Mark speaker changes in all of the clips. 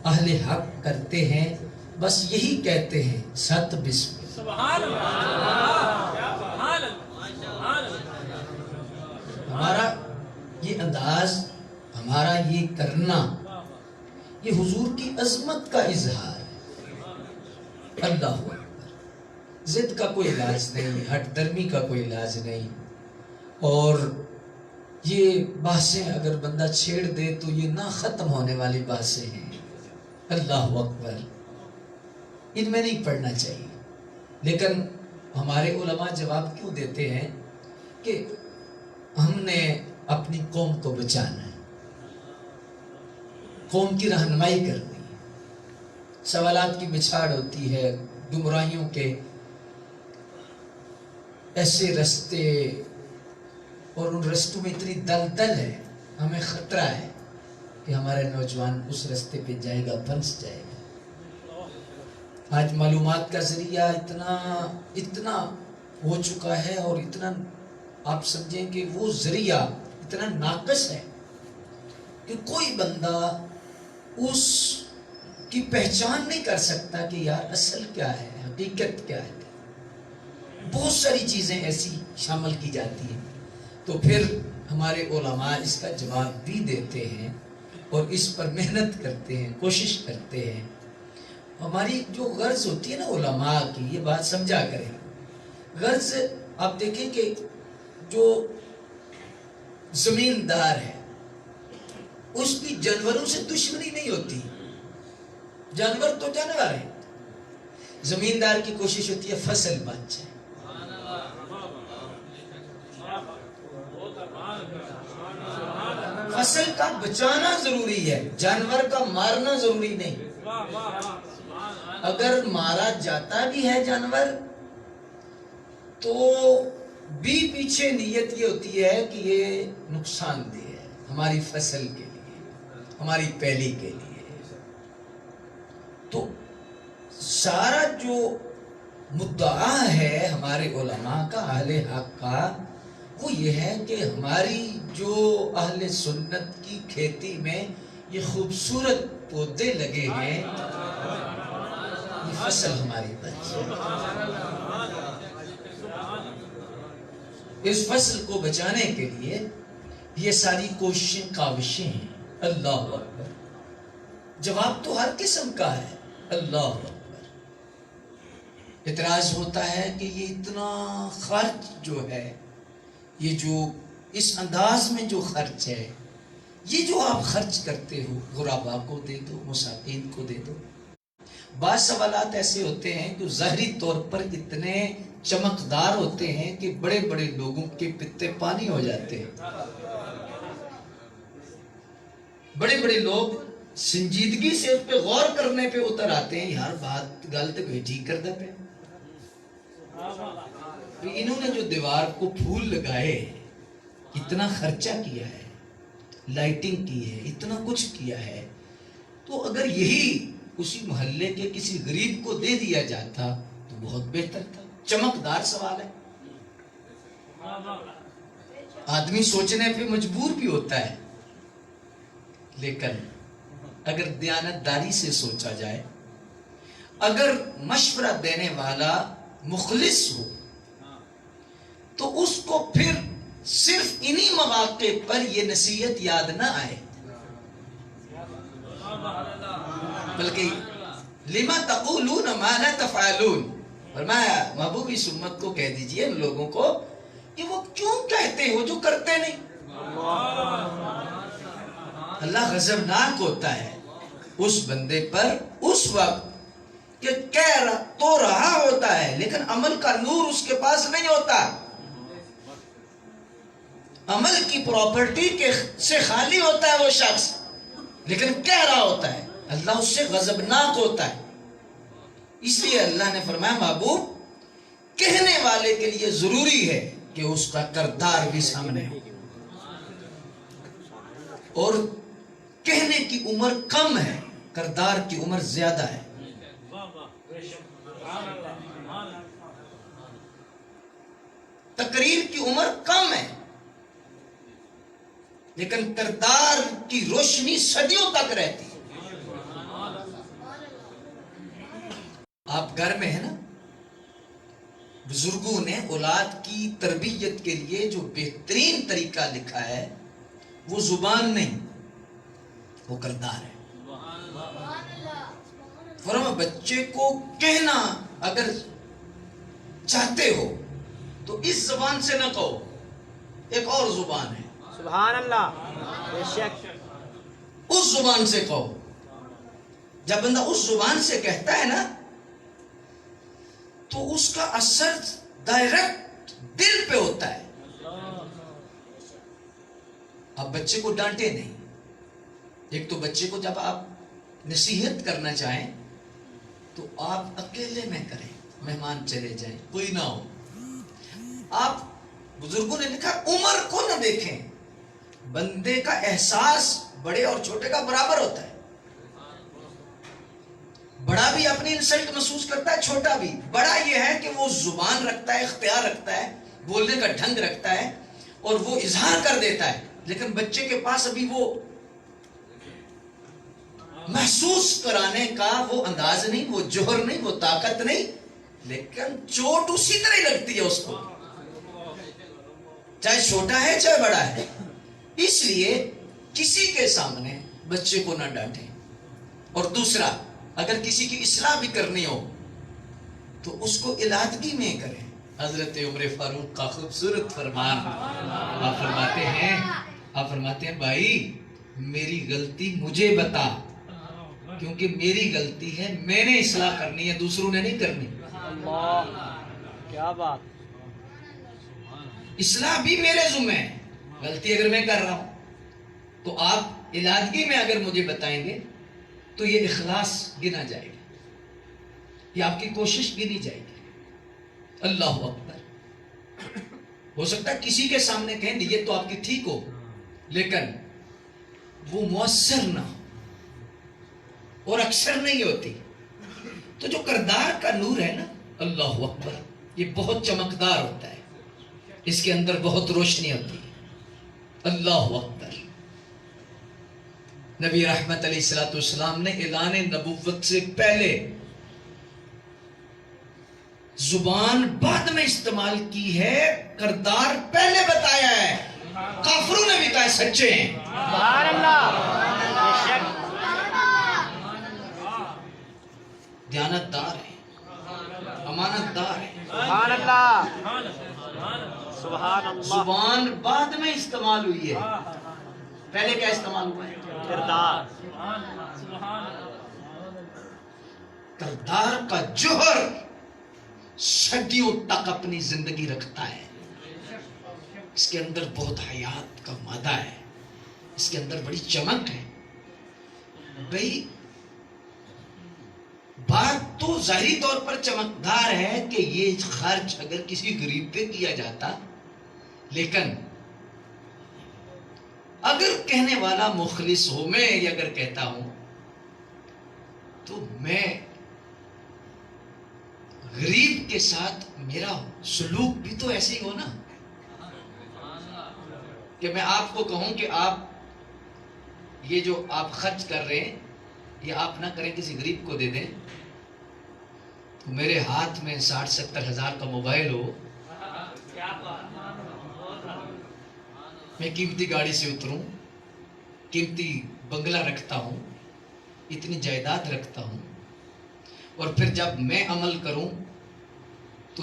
Speaker 1: اہل حق کرتے ہیں بس یہی کہتے ہیں ست بسم اللہ۔
Speaker 2: سبحان اللہ، سبحان اللہ۔
Speaker 1: ہمارا یہ انداز، ہمارا یہ کرنا، یہ حضور کی عظمت کا اظہار ہے۔ اللہ اکبر۔ ضد کا کوئی علاج نہیں، ہٹ درمی کا کوئی علاج نہیں، اور یہ بحثیں اگر بندہ چھیڑ دے تو یہ نہ ختم ہونے والی بحثیں ہیں۔ اللہ اکبر، ان میں نہیں پڑھنا چاہیے۔ لیکن ہمارے علماء جواب کیوں دیتے ہیں کہ ہم نے اپنی قوم کو بچانا ہے، قوم کی رہنمائی کرنی ہے۔ سوالات کی بچھاڑ ہوتی ہے، گمراہیوں کے ایسے رستے، اور ان رستوں میں اتنی دلدل ہے، ہمیں خطرہ ہے کہ ہمارے نوجوان اس رستے پہ جائے گا، پھنس جائے گا۔ آج معلومات کا ذریعہ اتنا ہو چکا ہے، اور اتنا آپ سمجھیں کہ وہ ذریعہ اتنا ناقص ہے کہ کوئی بندہ اس کی پہچان نہیں کر سکتا کہ یار اصل کیا ہے، حقیقت کیا ہے۔ بہت ساری چیزیں ایسی شامل کی جاتی ہیں، تو پھر ہمارے علماء اس کا جواب بھی دیتے ہیں اور اس پر محنت کرتے ہیں، کوشش کرتے ہیں۔ ہماری جو غرض ہوتی ہے نا علماء کی، یہ بات سمجھا کریں، غرض آپ دیکھیں کہ جو زمیندار ہے اس کی جانوروں سے دشمنی نہیں ہوتی، جانور تو جانور ہے، زمیندار کی کوشش ہوتی ہے فصل بچ جائے۔ فصل کا بچانا ضروری ہے، جانور کا مارنا ضروری نہیں۔ اگر مارا جاتا بھی ہے جانور تو بھی پیچھے نیت یہ ہوتی ہے کہ یہ نقصان دہ ہے ہماری فصل کے لیے، ہماری پیلی کے لیے۔ تو سارا جو مدعا ہے ہمارے علماء کا، اہل حق کا، وہ یہ ہے کہ ہماری جو اہل سنت کی کھیتی میں یہ خوبصورت پودے لگے ہیں، یہ فصل ہماری بچ جائے۔ اس فصل کو بچانے کے لیے یہ ساری کوششیں، کاوشیں ہیں۔ اللہ اکبر۔ جواب تو ہر قسم کا ہے۔ اللہ اکبر۔ اعتراض ہوتا ہے کہ یہ اتنا خرچ جو ہے، یہ جو اس انداز میں جو خرچ ہے، یہ جو آپ خرچ کرتے ہو، غربا کو دے دو، مساکین کو دے دو۔ بعض سوالات ایسے ہوتے ہیں جو ظاہری طور پر اتنے چمکدار ہوتے ہیں کہ بڑے بڑے لوگوں کے پتے پانی ہو جاتے ہیں۔ بڑے بڑے لوگ سنجیدگی سے اس پہ غور کرنے پہ اتر آتے ہیں، یار بات غلط کوئی ٹھیک کر دے پہ۔ انہوں نے جو دیوار کو پھول لگائے، اتنا خرچہ کیا ہے، لائٹنگ کی ہے، اتنا کچھ کیا ہے، تو اگر یہی اسی محلے کے کسی غریب کو دے دیا جاتا تو بہت بہتر تھا۔ چمکدار سوال ہے، آدمی سوچنے پہ مجبور بھی ہوتا ہے، لیکن اگر دیانتداری سے سوچا جائے، اگر مشورہ دینے والا مخلص ہو، تو اس کو پھر صرف انہی مواقع پر یہ نصیحت یاد نہ آئے، بلکہ لما تقولون ما لا تفعلون، فرمایا محبوب اس امت کو کہہ دیجئے، ان لوگوں کو، کہ وہ کیوں کہتے ہو جو کرتے نہیں۔ اللہ غضبناک ہوتا ہے اس بندے پر اس وقت کہ کہہ تو رہا ہوتا ہے لیکن عمل کا نور اس کے پاس نہیں ہوتا، عمل کی پراپرٹی سے خالی ہوتا ہے وہ شخص، لیکن کہہ رہا ہوتا ہے۔ اللہ اس سے غضبناک ہوتا ہے، اس لیے اللہ نے فرمایا محبوب کہنے والے کے لیے ضروری ہے کہ اس کا کردار بھی سامنے ہو، اور کہنے کی عمر کم ہے، کردار کی عمر زیادہ ہے۔ تقریر کی عمر کم ہے لیکن کردار کی روشنی صدیوں تک رہتی ہے۔ آپ گھر میں ہیں نا، بزرگوں نے اولاد کی تربیت کے لیے جو بہترین طریقہ لکھا ہے وہ زبان نہیں، وہ کردار ہے. فرما بچے کو کہنا اگر چاہتے ہو تو اس زبان سے نہ کہو، ایک اور زبان ہے،
Speaker 3: سبحان اللہ. بے شک.
Speaker 1: اس زبان سے کہو. جب بندہ اس زبان سے کہتا ہے نا تو اس کا اثر ڈائریکٹ دل پہ ہوتا ہے. آپ بچے کو ڈانٹے نہیں. ایک تو بچے کو جب آپ نصیحت کرنا چاہیں تو آپ اکیلے میں کریں، مہمان چلے جائیں، کوئی نہ ہو. آپ بزرگوں نے لکھا عمر کو نہ دیکھیں، بندے کا احساس بڑے اور چھوٹے کا برابر ہوتا ہے. بڑا بھی اپنی انسلٹ محسوس کرتا ہے، چھوٹا بھی. بڑا یہ ہے کہ وہ زبان رکھتا ہے، اختیار رکھتا ہے، بولنے کا ڈھنگ رکھتا ہے اور وہ اظہار کر دیتا ہے. لیکن بچے کے پاس ابھی وہ محسوس کرانے کا وہ انداز نہیں، وہ جوہر نہیں، وہ طاقت نہیں. لیکن چوٹ اسی طرح ہی لگتی ہے اس کو، چاہے چھوٹا ہے چاہے بڑا ہے. اس لیے کسی کے سامنے بچے کو نہ ڈانٹیں. اور دوسرا، اگر کسی کی اصلاح بھی کرنی ہو تو اس کو علادگی میں کریں. حضرت عمر فاروق کا خوبصورت فرمان، آپ فرماتے ہیں بھائی میری غلطی مجھے بتا، کیونکہ میری غلطی ہے، میں نے اصلاح کرنی ہے، دوسروں نے نہیں کرنی.
Speaker 3: اللہ کیا بات.
Speaker 1: اصلاح بھی میرے ذمہ ہے. غلطی اگر میں کر رہا ہوں تو آپ علادگی میں اگر مجھے بتائیں گے تو یہ اخلاص گنا جائے گا، یہ آپ کی کوشش گنی جائے گی. اللہ اکبر. ہو سکتا ہے کسی کے سامنے کہیں نیت تو آپ کی ٹھیک ہو لیکن وہ مؤثر نہ ہو، اور اکثر نہیں ہوتی. تو جو کردار کا نور ہے نا، اللہ اکبر، یہ بہت چمکدار ہوتا ہے، اس کے اندر بہت روشنی ہوتی ہے. اللہ اکبر. نبی رحمت علیہ الصلوۃ والسلام نے اعلان نبوت سے پہلے زبان بعد میں استعمال کی ہے، کردار پہلے بتایا ہے. کافروں نے بھی کہا سچے ہیں.
Speaker 3: سبحان اللہ. بے شک.
Speaker 1: دیانت دار ہے، امانت دار ہے.
Speaker 3: سبحان اللہ. سبحان اللہ.
Speaker 1: زبان بعد میں استعمال ہوئی ہے، پہلے کیا استعمال ہوا ہے؟
Speaker 3: کردار.
Speaker 1: کردار کا جوہر صدیوں تک اپنی زندگی رکھتا ہے. اس کے اندر بہت حیات کا مادہ ہے، اس کے اندر بڑی چمک ہے. بھئی بات تو ظاہری طور پر چمکدار ہے کہ یہ خرچ اگر کسی غریب پہ کیا جاتا، لیکن اگر کہنے والا مخلص ہو، میں یہ اگر کہتا ہوں تو میں غریب کے ساتھ میرا سلوک بھی تو ایسے ہی ہو نا، کہ میں آپ کو کہوں کہ آپ یہ جو آپ خرچ کر رہے ہیں یہ آپ نہ کریں، کسی غریب کو دے دیں. تو میرے ہاتھ میں 60-70 ہزار کا موبائل ہو، میں قیمتی گاڑی سے اتروں، قیمتی بنگلہ رکھتا ہوں، اتنی جائیداد رکھتا ہوں، اور پھر جب میں عمل کروں تو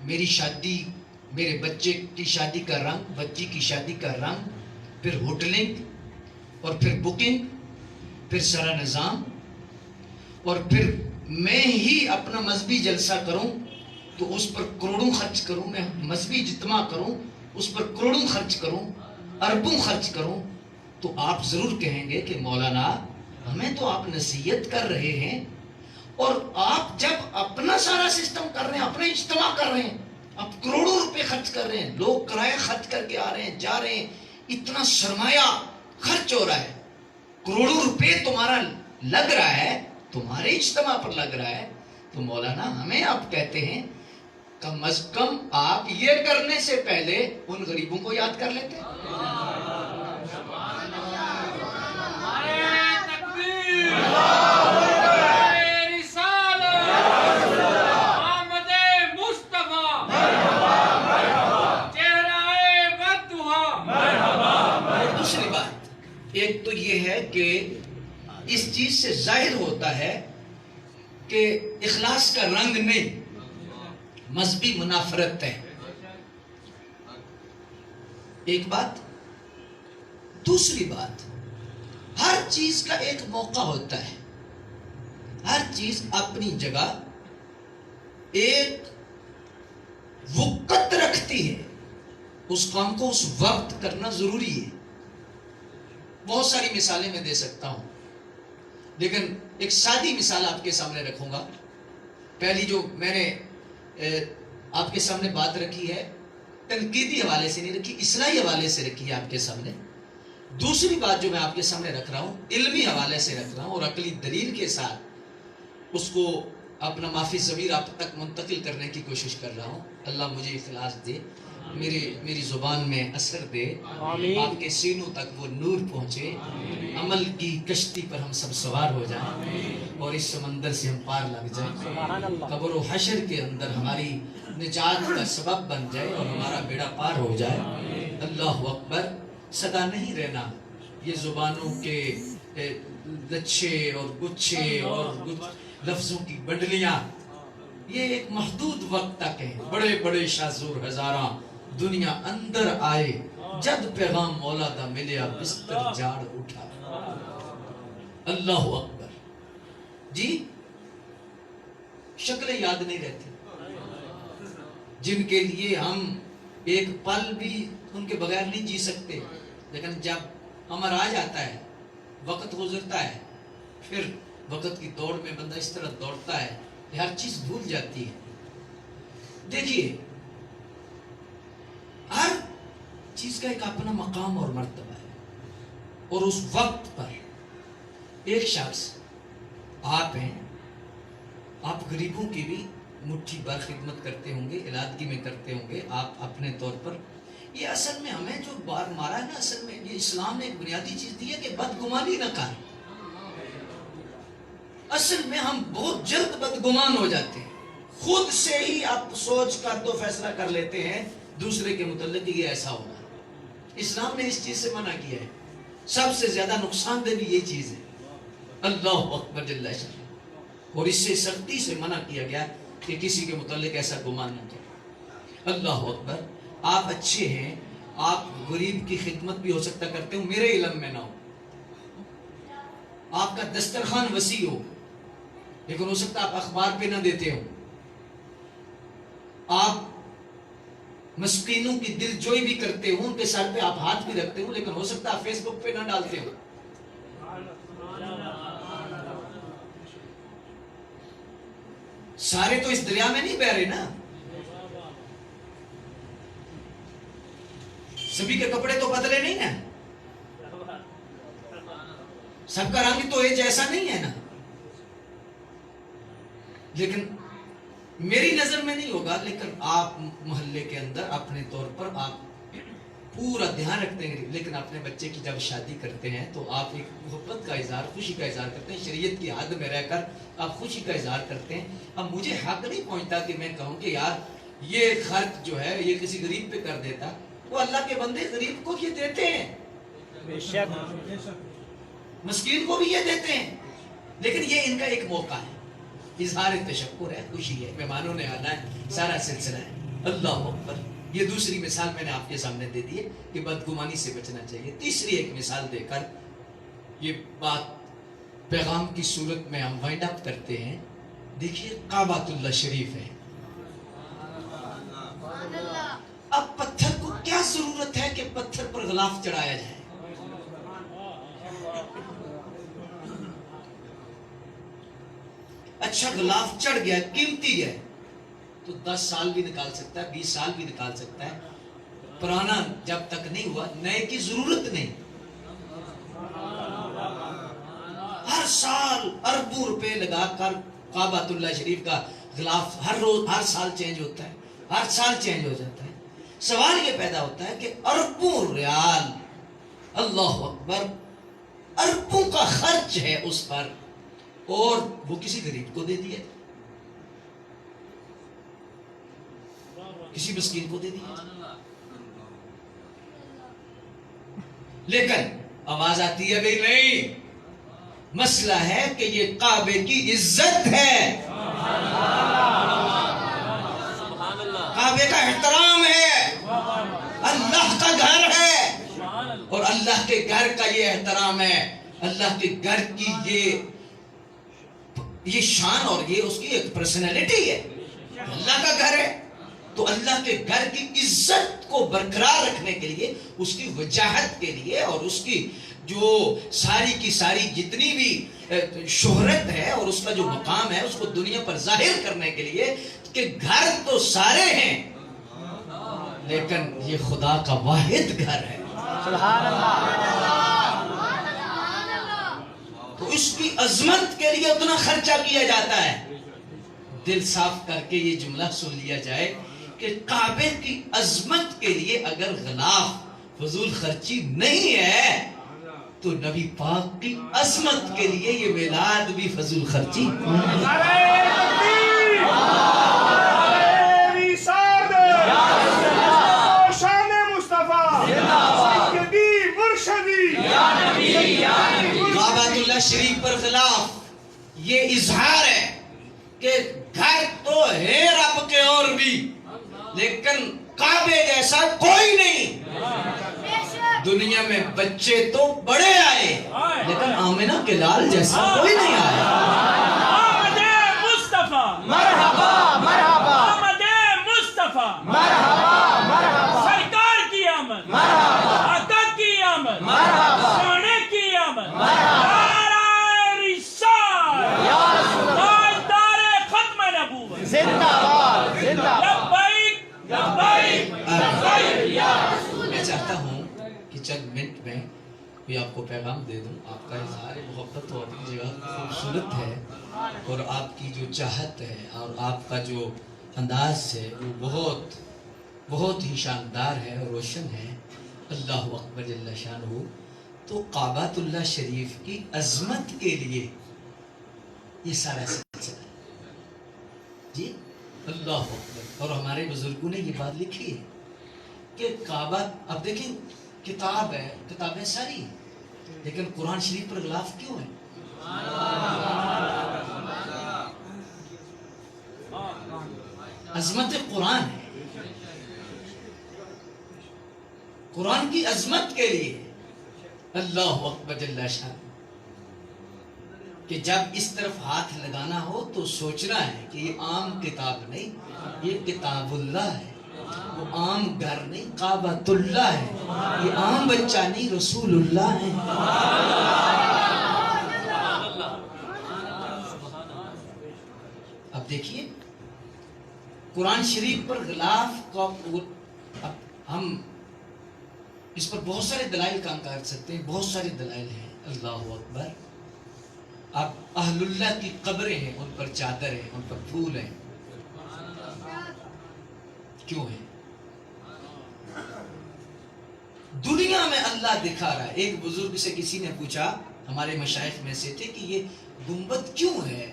Speaker 1: میری شادی، میرے بچے کی شادی کا رنگ، بچی کی شادی کا رنگ، پھر ہوٹلنگ، اور پھر بکنگ، پھر سارا نظام، اور پھر میں ہی اپنا مذہبی جلسہ کروں تو اس پر کروڑوں خرچ کروں، میں مذہبی اجتماع کروں اس پر کروڑوں خرچ کروں، اربوں خرچ کروں، تو آپ ضرور کہیں گے کہ مولانا ہمیں تو آپ نصیحت کر رہے ہیں، اور آپ جب اپنا سارا سسٹم کر رہے ہیں، اپنے اجتماع کر رہے ہیں، آپ کروڑوں روپے خرچ کر رہے ہیں، لوگ کرایہ خرچ کر کے آ رہے ہیں، جا رہے ہیں، اتنا سرمایہ خرچ ہو رہا ہے، کروڑوں روپے تمہارا لگ رہا ہے، تمہارے اجتماع پر لگ رہا ہے، تو مولانا ہمیں آپ کہتے ہیں کم از کم آپ یہ کرنے سے پہلے ان غریبوں کو یاد کر لیتے. اس چیز سے ظاہر ہوتا ہے کہ اخلاص کا رنگ نہیں، مذہبی منافرت ہے. ایک بات. دوسری بات، ہر چیز کا ایک موقع ہوتا ہے، ہر چیز اپنی جگہ ایک وقت رکھتی ہے. اس کام کو اس وقت کرنا ضروری ہے. بہت ساری مثالیں میں دے سکتا ہوں، لیکن ایک سادی مثال آپ کے سامنے رکھوں گا. پہلی جو میں نے آپ کے سامنے بات رکھی ہے، تنقیدی حوالے سے نہیں رکھی، اصلاحی حوالے سے رکھی ہے آپ کے سامنے. دوسری بات جو میں آپ کے سامنے رکھ رہا ہوں، علمی حوالے سے رکھ رہا ہوں اور عقلی دلیل کے ساتھ اس کو اپنا مافی ضمیر آپ تک منتقل کرنے کی کوشش کر رہا ہوں. اللہ مجھے اخلاص دے، میری زبان میں اثر دے،
Speaker 3: آمین.
Speaker 1: آپ کے سینوں تک وہ نور پہنچے، عمل کی کشتی پر ہم سب سوار ہو جائیں اور اس سمندر سے ہم پار لگ جائیں.
Speaker 3: سبحان اللہ.
Speaker 1: قبر و حشر کے اندر ہماری نجات کا سبب بن جائے اور ہمارا بیڑا پار ہو جائے. اللہ اکبر. سدا نہیں رہنا یہ زبانوں کے لچھے اور گچھے اور لفظوں کی بنڈلیاں، یہ ایک محدود وقت تک ہے. بڑے بڑے شاذور ہزاراں دنیا اندر آئے، جد پیغام مولا دا ملیا بستر جاڑ اٹھا. اللہ اکبر. جی شکلیں یاد نہیں رہتی جن کے لیے ہم ایک پل بھی ان کے بغیر نہیں جی سکتے، لیکن جب عمر آ جاتا ہے، وقت گزرتا ہے، پھر وقت کی دوڑ میں بندہ اس طرح دوڑتا ہے کہ ہر چیز بھول جاتی ہے. دیکھیے ہر چیز کا ایک اپنا مقام اور مرتبہ ہے، اور اس وقت پر ایک شخص آپ ہیں، آپ غریبوں کی بھی مٹھی بھر خدمت کرتے ہوں گے، علیحدگی میں کرتے ہوں گے آپ اپنے طور پر. یہ اصل میں ہمیں جو بار مارا ہے نا، اصل میں یہ اسلام نے ایک بنیادی چیز دی ہے کہ بدگمانی نہ کر. اصل میں ہم بہت جلد بدگمان ہو جاتے ہیں، خود سے ہی آپ سوچ کر تو فیصلہ کر لیتے ہیں دوسرے کے متعلق یہ ایسا ہوگا. اسلام نے اس چیز سے منع کیا ہے. سب سے زیادہ نقصان دہ بھی یہ چیز ہے. اللہ اکبر جل شانہ. اور اس سے سختی سے منع کیا گیا کہ کسی کے متعلق ایسا گمان نہ کرو. اللہ اکبر. آپ اچھے ہیں، آپ غریب کی خدمت بھی ہو سکتا کرتے ہو، میرے علم میں نہ ہو. آپ کا دسترخوان وسیع ہو، لیکن ہو سکتا آپ اخبار پہ نہ دیتے ہو. آپ مسکینوں کی دل جوئی بھی کرتے ہو، ان کے سر پہ آپ ہاتھ بھی رکھتے ہو، لیکن ہو سکتا آپ فیس بک پہ نہ ڈالتے ہو. سارے تو اس دریا میں نہیں بہ رہے نا، سبھی کے کپڑے تو بدلے نہیں نا، سب کا رنگ تو ایک جیسا نہیں ہے نا. لیکن میری نظر میں نہیں ہوگا، لیکن آپ محلے کے اندر اپنے طور پر آپ پورا دھیان رکھتے ہیں. لیکن اپنے بچے کی جب شادی کرتے ہیں تو آپ ایک محبت کا اظہار، خوشی کا اظہار کرتے ہیں، شریعت کی حد میں رہ کر آپ خوشی کا اظہار کرتے ہیں. اب مجھے حق نہیں پہنچتا کہ میں کہوں کہ یار یہ خرچ جو ہے یہ کسی غریب پہ کر دیتا. وہ اللہ کے بندے غریب کو یہ دیتے ہیں،
Speaker 3: بے شک.
Speaker 1: مسکین کو بھی یہ دیتے ہیں، لیکن یہ ان کا ایک موقع ہے، اظہار تشکر ہے، خوشی ہے، مہمانوں نے آنا ہے، سارا سلسلہ ہے. اللہ اکبر. یہ دوسری مثال میں نے آپ کے سامنے دے دی ہے کہ بدگمانی سے بچنا چاہیے. تیسری ایک مثال دے کر یہ بات پیغام کی صورت میں ہم وائنڈ اپ کرتے ہیں. دیکھیے کعبۃ اللہ شریف ہے. اب پتھر کو کیا ضرورت ہے کہ پتھر پر غلاف چڑھایا جائے؟ اچھا غلاف چڑھ گیا، قیمتی ہے، تو 10 سال بھی نکال سکتا ہے، 20 سال بھی نکال سکتا ہے. پرانا جب تک نہیں ہوا نئے کی ضرورت نہیں. ہر سال اربوں روپے لگا کر کعبۃ اللہ شریف کا غلاف ہر روز ہر سال چینج ہوتا ہے، ہر سال چینج ہو جاتا ہے. سوال یہ پیدا ہوتا ہے کہ اربوں ریال، اللہ اکبر، اربوں کا خرچ ہے اس پر، اور وہ کسی غریب کو دے دیا، کسی مسکین کو دے دیا. لیکن آواز آتی ہے بھئی نہیں، مسئلہ ہے کہ یہ کعبے کی عزت ہے، کعبے کا احترام ہے، اللہ کا گھر ہے، اور اللہ کے گھر کا یہ احترام ہے، اللہ کے گھر کی یہ شان اور یہ اس کی ایک پرسنالٹی ہے، اللہ کا گھر ہے۔ تو اللہ کے گھر کی عزت کو برقرار رکھنے کے لیے، اس کی وجاہت کے لیے، اور اس کی جو ساری کی ساری جتنی بھی شہرت ہے اور اس کا جو مقام ہے اس کو دنیا پر ظاہر کرنے کے لیے کہ گھر تو سارے ہیں لیکن یہ خدا کا واحد گھر ہے،
Speaker 3: سبحان اللہ،
Speaker 1: تو اس کی عظمت کے لیے اتنا خرچہ کیا جاتا ہے۔ دل صاف کر کے یہ جملہ سن لیا جائے کہ کعبے کی عظمت کے لیے اگر غلاف فضول خرچی نہیں ہے تو نبی پاک کی عظمت کے لیے یہ میلاد بھی فضول خرچی۔ کعبۃ اللہ شریف پر غلاف یہ اظہار ہے کہ گھر تو ہے رب کے اور بھی، لیکن کعبے جیسا کوئی نہیں۔ دنیا میں بچے تو بڑے آئے لیکن آمنہ کے لال جیسا کوئی نہیں آیا۔
Speaker 2: آمد مصطفیٰ
Speaker 3: مرحبا مرحبا،
Speaker 2: آمد مصطفیٰ
Speaker 3: مرحبا مرحبا،
Speaker 2: سرکار کی آمد،
Speaker 3: مرحبا
Speaker 2: آقا کی آمد،
Speaker 3: مرحبا،
Speaker 2: سونے کی آمد،
Speaker 3: مرحبا،
Speaker 2: نعرہ رسالت،
Speaker 3: یا رسول اللہ،
Speaker 2: تاجدار ختم نبوت،
Speaker 3: زندہ باد زندہ باد،
Speaker 2: لبیک لبیک لبیک یا رسول۔
Speaker 1: میں چاہتا ہوں کہ چند منٹ میں کوئی آپ کو پیغام دے دوں۔ آپ کا اظہار محبت اور اپنی جگہ خوبصورت ہے، اور آپ کی جو چاہت ہے اور آپ کا جو انداز ہے وہ بہت بہت ہی شاندار ہے اور روشن ہے۔ اللہ اکبر جل شانہ۔ تو کعبۃ اللہ شریف کی عظمت کے لیے یہ سارا سلسلہ ہے جی، اللہ اکبر۔ اور ہمارے بزرگوں نے یہ بات لکھی ہے کہ کعبہ، اب دیکھیں کتاب ہے، کتابیں ساری ہیں، لیکن قرآن شریف پر غلاف کیوں ہے؟ عظمت قرآن ہے، قرآن کی عظمت کے لیے اللہ اکبر جل شان، کہ جب اس طرف ہاتھ لگانا ہو تو سوچنا ہے کہ یہ عام کتاب نہیں، یہ کتاب اللہ ہے، وہ عام گھر نہیں، کعبۃ اللہ ہے، یہ عام بچہ نہیں، رسول اللہ ہے۔ اب دیکھیے قرآن شریف پر غلاف کا، ہم اس پر بہت سارے دلائل کام کر سکتے ہیں، بہت سارے دلائل ہیں، اللہ اکبر۔ اب اہل اللہ کی قبریں ہیں، ان پر چادر ہیں، ان پر پھول ہیں، کیوں ہے؟ دنیا میں اللہ دکھا رہا ہے۔ ایک بزرگ سے کسی نے پوچھا، ہمارے مشائخ میں سے تھے، کہ یہ گنبد کیوں ہے؟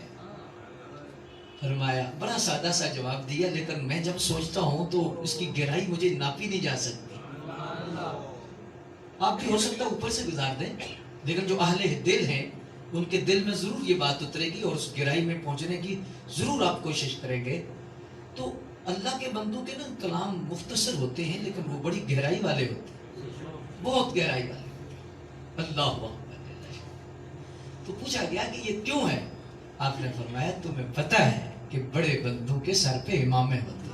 Speaker 1: فرمایا، بڑا سادہ سا جواب دیا، لیکن میں جب سوچتا ہوں تو اس کی گہرائی مجھے ناپی نہیں جا سکتی۔ آپ بھی ہو سکتا ہے اوپر سے گزار دیں، لیکن جو اہل دل ہیں ان کے دل میں ضرور یہ بات اترے گی اور اس گہرائی میں پہنچنے کی ضرور آپ کوشش کریں گے۔ تو اللہ کے بندوں کے نا کلام مختصر ہوتے ہیں لیکن وہ بڑی گہرائی والے ہوتے ہیں، بہت گہرائی والے ہوتے ہیں۔ اللہ اکبر۔ تو پوچھا گیا کہ یہ کیوں ہے؟ آپ نے فرمایا، تمہیں پتہ ہے کہ بڑے بندوں کے سر پہ امامیں ہوتے ہیں۔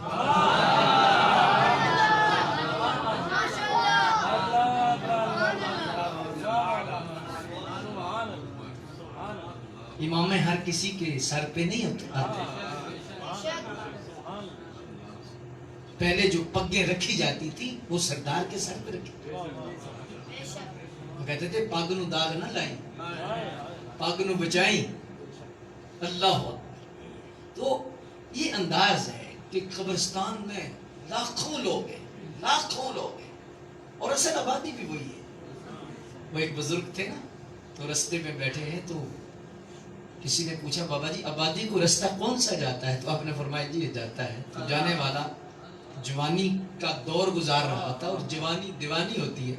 Speaker 1: امامیں ہر کسی کے سر پہ نہیں آتے، پہلے جو پگیں رکھی جاتی تھی وہ سردار کے سر پہ رکھی، وہ کہتے تھے پگ نو داغ نہ لائیں، پگ نو بچائیں۔ اللہ اکبر۔ تو یہ انداز ہے کہ قبرستان میں لاکھوں لوگ ہیں، لاکھوں لوگ ہیں، اور اصل آبادی بھی وہی ہے۔ وہ ایک بزرگ تھے نا، تو رستے میں بیٹھے ہیں، تو کسی نے پوچھا، بابا جی آبادی کو رستہ کون سا جاتا ہے؟ تو آپ نے فرمایا، جی یہ جاتا ہے۔ تو جانے والا جوانی کا دور گزار رہا تھا، اور جوانی دیوانی ہوتی ہے،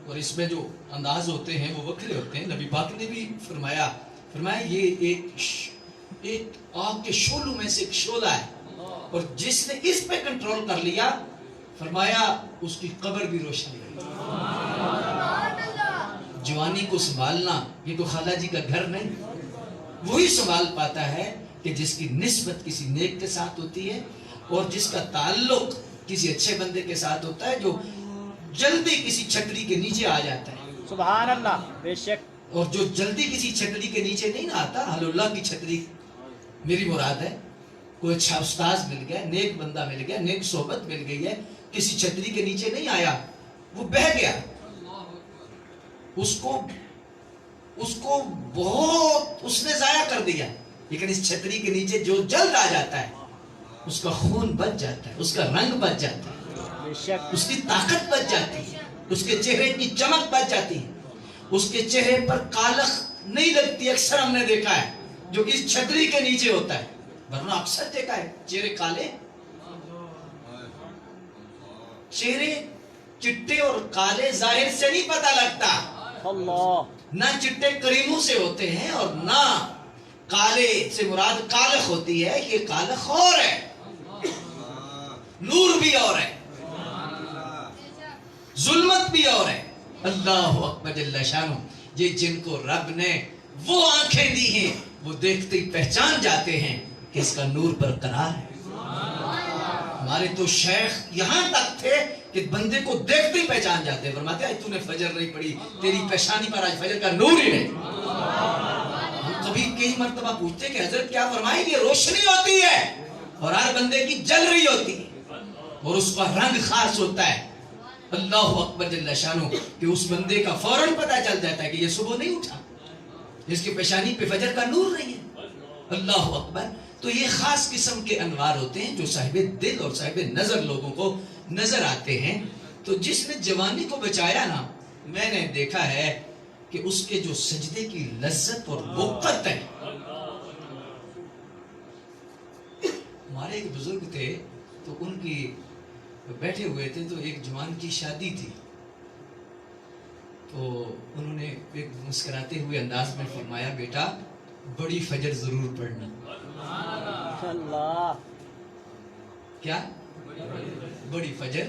Speaker 1: اور اس میں جو انداز ہوتے ہیں وہ وکھرے ہوتے ہیں. نبی پاک نے بھی فرمایا یہ ایک آگ کے شعلوں میں سے ایک شعلہ ہے, اور جس نے اس پہ کنٹرول کر لیا فرمایا اس کی قبر بھی روشن ہے. جوانی کو سنبھالنا یہ تو خالہ جی کا گھر نہیں, وہی سنبھال پاتا ہے کہ جس کی نسبت کسی نیک کے ساتھ ہوتی ہے اور جس کا تعلق کسی اچھے بندے کے ساتھ ہوتا ہے, جو جلدی کسی چھتری کے نیچے آ جاتا ہے.
Speaker 3: سبحان اللہ, بے شک.
Speaker 1: اور جو جلدی کسی چھتری کے نیچے نہیں نہ آتا, حل اللہ کی چھتری میری مراد ہے. کوئی اچھا استاذ مل گیا, نیک بندہ مل گیا, نیک صحبت مل گئی ہے, کسی چھتری کے نیچے نہیں آیا, وہ بہہ گیا. اس کو بہت اس نے ضائع کر دیا. لیکن اس چھتری کے نیچے جو جلد آ جاتا ہے اس کا خون بچ جاتا ہے, اس کا رنگ بچ جاتا ہے,
Speaker 3: بے شک.
Speaker 1: اس کی طاقت بچ جاتی ہے, اس کے چہرے کی چمک بچ جاتی ہے, اس کے چہرے پر کالخ نہیں لگتی. اکثر ہم نے دیکھا ہے جو اس چھتری کے نیچے ہوتا ہے, ورنہ اکثر دیکھا ہے چہرے کالے, چہرے چٹے اور کالے ظاہر سے نہیں پتہ لگتا.
Speaker 3: اللہ.
Speaker 1: نہ چٹے کریموں سے ہوتے ہیں اور نہ کالے سے مراد کالخ ہوتی ہے. یہ کالخ اور ہے, نور بھی اور ہے, ظلمت بھی اور ہے. اللہ اکبر جل شانہ. یہ جن کو رب نے وہ آنکھیں دی ہیں وہ دیکھتے ہی پہچان جاتے ہیں کہ اس کا نور برقرار ہے. ہمارے تو شیخ یہاں تک تھے کہ بندے کو دیکھتے ہی پہچان جاتے ہیں. فرماتے ہیں تو نے فجر نہیں پڑھی, تیری پیشانی پر آج فجر کا نور ہی نہیں. ہم کبھی کئی مرتبہ پوچھتے کہ حضرت کیا فرمائیں گے, روشنی ہوتی ہے اور ہر بندے کی جل رہی ہوتی ہے اور اس کا رنگ خاص ہوتا ہے. اللہ اکبر جل شانہ. کہ اس بندے کا فوراً پتہ چل جاتا ہے کہ یہ صبح نہیں اٹھا, جس کی پیشانی پہ فجر کا نور نہیں ہے. اللہ اکبر. تو یہ خاص قسم کے انوار ہوتے ہیں جو صاحب دل اور صاحب نظر لوگوں کو نظر آتے ہیں. تو جس نے جوانی کو بچایا نا, میں نے دیکھا ہے کہ اس کے جو سجدے کی لذت اور وقت ہے. ہمارے ایک بزرگ تھے تو ان کی بیٹھے ہوئے تھے تو ایک جوان کی شادی تھی, تو انہوں نے ایک مسکراتے ہوئے انداز میں فرمایا بیٹا بڑی فجر ضرور پڑھنا.
Speaker 3: اللہ.
Speaker 1: کیا بڑی فجر.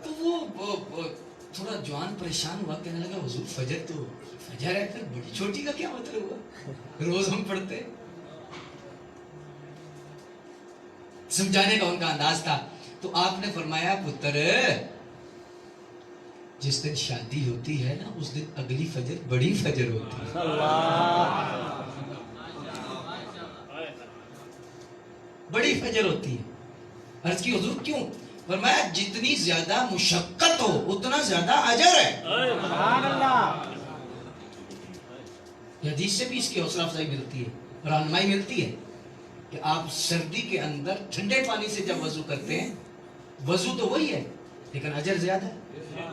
Speaker 1: تو وہ تھوڑا جوان پریشان ہوا, کہنے لگا حضور فجر تو فجر ہے, پھر بڑی چھوٹی کا کیا مطلب ہوا, روز ہم پڑھتے ہیں. سمجھانے کا ان کا انداز تھا. تو آپ نے فرمایا پتر جس دن شادی ہوتی ہے نا اس دن اگلی فجر بڑی فجر ہوتی ہے.
Speaker 3: اللہ.
Speaker 1: بڑی فجر ہوتی ہے. عرض کی حضور کیوں؟ فرمایا جتنی زیادہ مشقت ہو اتنا زیادہ اجر ہے.
Speaker 3: سبحان اللہ.
Speaker 1: یہ حدیث سے بھی اس کی حوصلہ افزائی ملتی ہے, رہنمائی ملتی ہے کہ آپ سردی کے اندر ٹھنڈے پانی سے جب وضو کرتے ہیں, وضو تو وہی ہے لیکن اجر زیادہ ہے.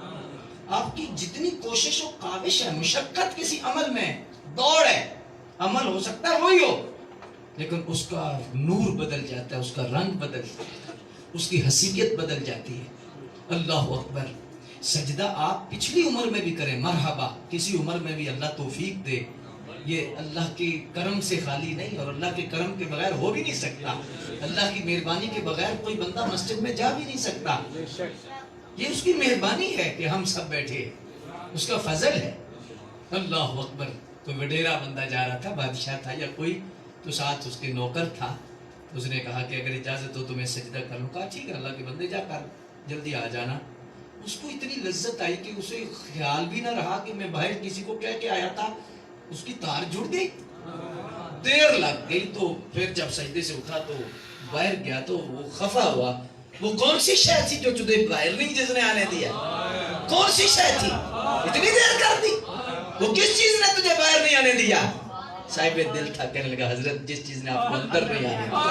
Speaker 1: آپ کی جتنی کوشش و کاوش ہے, مشقت کسی عمل میں, دوڑ ہے, عمل ہو سکتا ہے وہی ہو لیکن اس کا نور بدل جاتا ہے, اس کا رنگ بدل جاتا ہے, اس کی حیثیت بدل جاتی ہے. اللہ اکبر. سجدہ آپ پچھلی عمر میں بھی کریں مرحبا, کسی عمر میں بھی اللہ توفیق دے. یہ اللہ کے کرم سے خالی نہیں, اور اللہ کے کرم کے بغیر ہو بھی نہیں سکتا. اللہ کی مہربانی کے بغیر کوئی بندہ مسجد میں جا بھی نہیں سکتا. یہ اس کی مہربانی ہے کہ ہم سب بیٹھے, اس کا فضل ہے. اللہ اکبر. تو وڈیرا بندہ جا رہا تھا, بادشاہ تھا یا کوئی, تو ساتھ اس کے نوکر تھا. اس نے کہا کہ اگر اجازت ہو تو میں سجدہ کروں. کہا ٹھیک ہے اللہ کے بندے جا کر جلدی آ جانا. اس کو اتنی لذت آئی کہ اسے خیال بھی نہ رہا کہ میں باہر کسی کو کہہ کے آیا تھا. اس کی تار جڑ گئی, دیر لگ گئی. تو پھر جب سجدے سے اٹھا تو باہر گیا تو وہ خفا ہوا. وہ کون سی شے تھی جو تجھے باہر نہیں جس نے آنے دیا؟ کون سی شے تھی اتنی دیر کر دی؟ وہ کس چیز نے تجھے باہر نہیں آنے دیا؟ صاحب دل تھا, کہنے لگا حضرت جس چیز نے آپ کو اندر نہیں آنے دیا,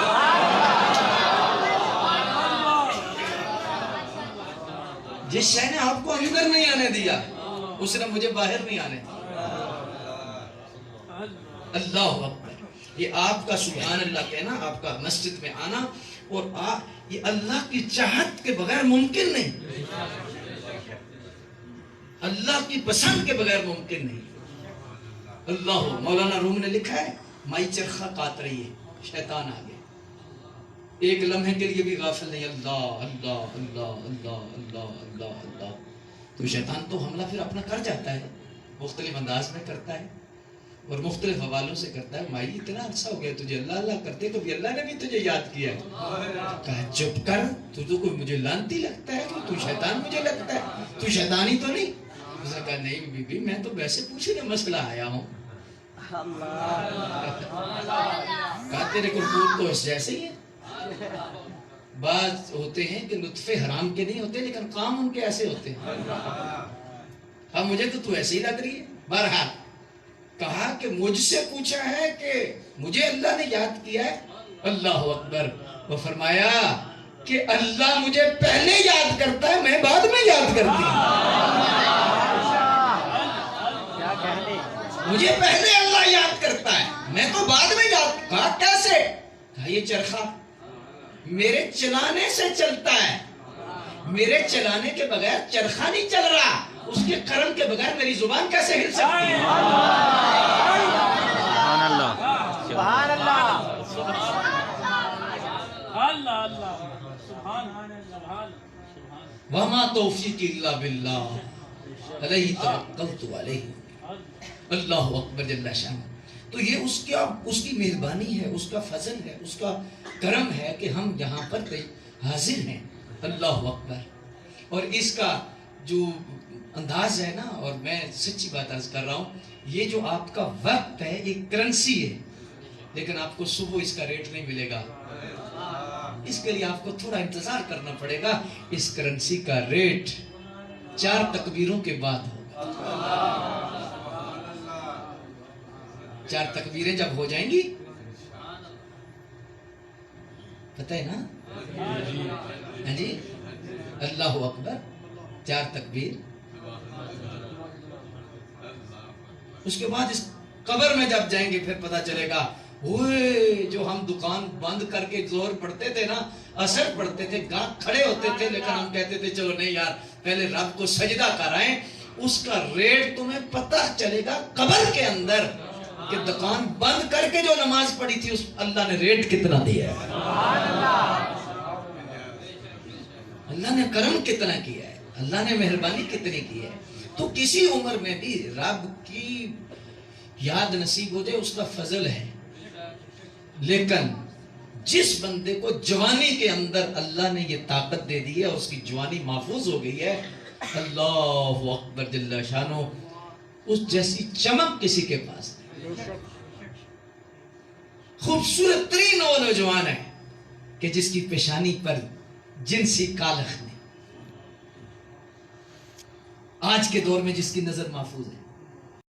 Speaker 1: جس شے نے آپ کو اندر نہیں آنے دیا اس نے مجھے باہر نہیں آنے دیا. اللہ اکبر. یہ آپ کا سبحان اللہ کہنا, آپ کا مسجد میں آنا, اور یہ اللہ کی چاہت کے بغیر ممکن نہیں. اللہ کی پسند کے بغیر ممکن نہیں. اللہ مولانا روم نے لکھا ہے مائی چرخہ کاٹ رہی ہے, شیطان آ گیا, ایک لمحے کے لیے بھی غافل نہیں, اللہ اللہ اللہ اللہ اللہ اللہ اللہ. تو شیطان تو حملہ پھر اپنا کر جاتا ہے, مختلف انداز میں کرتا ہے اور مختلف حوالوں سے کرتا ہے. مائی اتنا عرصہ ہو گیا تجھے اللہ اللہ کرتے, کبھی اللہ نے بھی تجھے یاد کیا ہے؟ کہا چپ کر, تو کوئی مجھے لانتی لگتا ہے, تو شیطان مجھے لگتا ہے, تو شیطان ہی تو نہیں. اس نے کہا نہیں بی بی, میں تو ویسے پوچھنے مسئلہ آیا ہوں. کہا تیرے کرتوت تو اس جیسے ہی ہے. بعض ہوتے ہیں کہ لطفے حرام کے نہیں ہوتے لیکن کام ان کے ایسے ہوتے ہیں. اب مجھے تو ایسے ہی لگ رہی ہے. بہرحال کہا کہ مجھ سے پوچھا ہے کہ مجھے اللہ نے یاد کیا ہے. اللہ اکبر. وہ فرمایا کہ اللہ مجھے پہلے یاد کرتا ہے, میں بعد میں یاد کرتی ہوں.
Speaker 3: کیا کہنے.
Speaker 1: مجھے پہلے اللہ یاد کرتا ہے, میں تو بعد میں یاد. کہا کیسے؟ کہا یہ چرخہ میرے چلانے سے چلتا ہے, میرے چلانے کے بغیر چرخہ نہیں چل رہا. اس کے کرم کے بغیر میری زبان کیسے ہل سکتی ہے؟
Speaker 3: سبحان اللہ. سبحان اللہ.
Speaker 2: اللہ اللہ سبحان سبحان.
Speaker 1: وما توفیقی الا باللہ علیہ توکلت علیہ. اللہ اکبر جل شانہ. تو یہ اس کی مہربانی ہے, اس کا فضل ہے, اس کا کرم ہے کہ ہم یہاں پر حاضر ہیں. اللہ اکبر. اور اس کا جو انداز ہے نا, اور میں سچی بات عرض کر رہا ہوں, یہ جو آپ کا وقت ہے یہ کرنسی ہے, لیکن آپ کو صبح اس کا ریٹ نہیں ملے گا. اس کے لیے آپ کو تھوڑا انتظار کرنا پڑے گا. اس کرنسی کا ریٹ 4 تکبیروں کے بعد ہوگا. 4 تکبیریں جب ہو جائیں گی, پتہ ہے نا, ہاں جی, اللہ اکبر 4 تکبیر. اس کے بعد اس قبر میں جب جائیں گے پھر پتہ چلے گا اوئے جو ہم دکان بند کر کے زور پڑھتے تھے نا, اثر پڑھتے تھے, گاہک کھڑے ہوتے تھے, لیکن ہم کہتے تھے چلو نہیں یار پہلے رب کو سجدہ کرائیں. اس کا ریٹ تمہیں پتہ چلے گا قبر کے اندر کہ دکان بند کر کے جو نماز پڑھی تھی اس اللہ نے ریٹ کتنا دیا ہے, اللہ نے کرم کتنا کیا ہے, اللہ نے مہربانی کتنی کی ہے. تو کسی عمر میں بھی رب کی یاد نصیب ہو جائے اس کا فضل ہے. لیکن جس بندے کو جوانی کے اندر اللہ نے یہ طاقت دے دی ہے اور اس کی جوانی محفوظ ہو گئی ہے, اللہ اکبر جل شانہ, اس جیسی چمک کسی کے پاس نہیں. خوبصورت ترین وہ نوجوان ہے کہ جس کی پیشانی پر جنسی کالخ نہیں. آج کے دور میں جس کی نظر محفوظ ہے,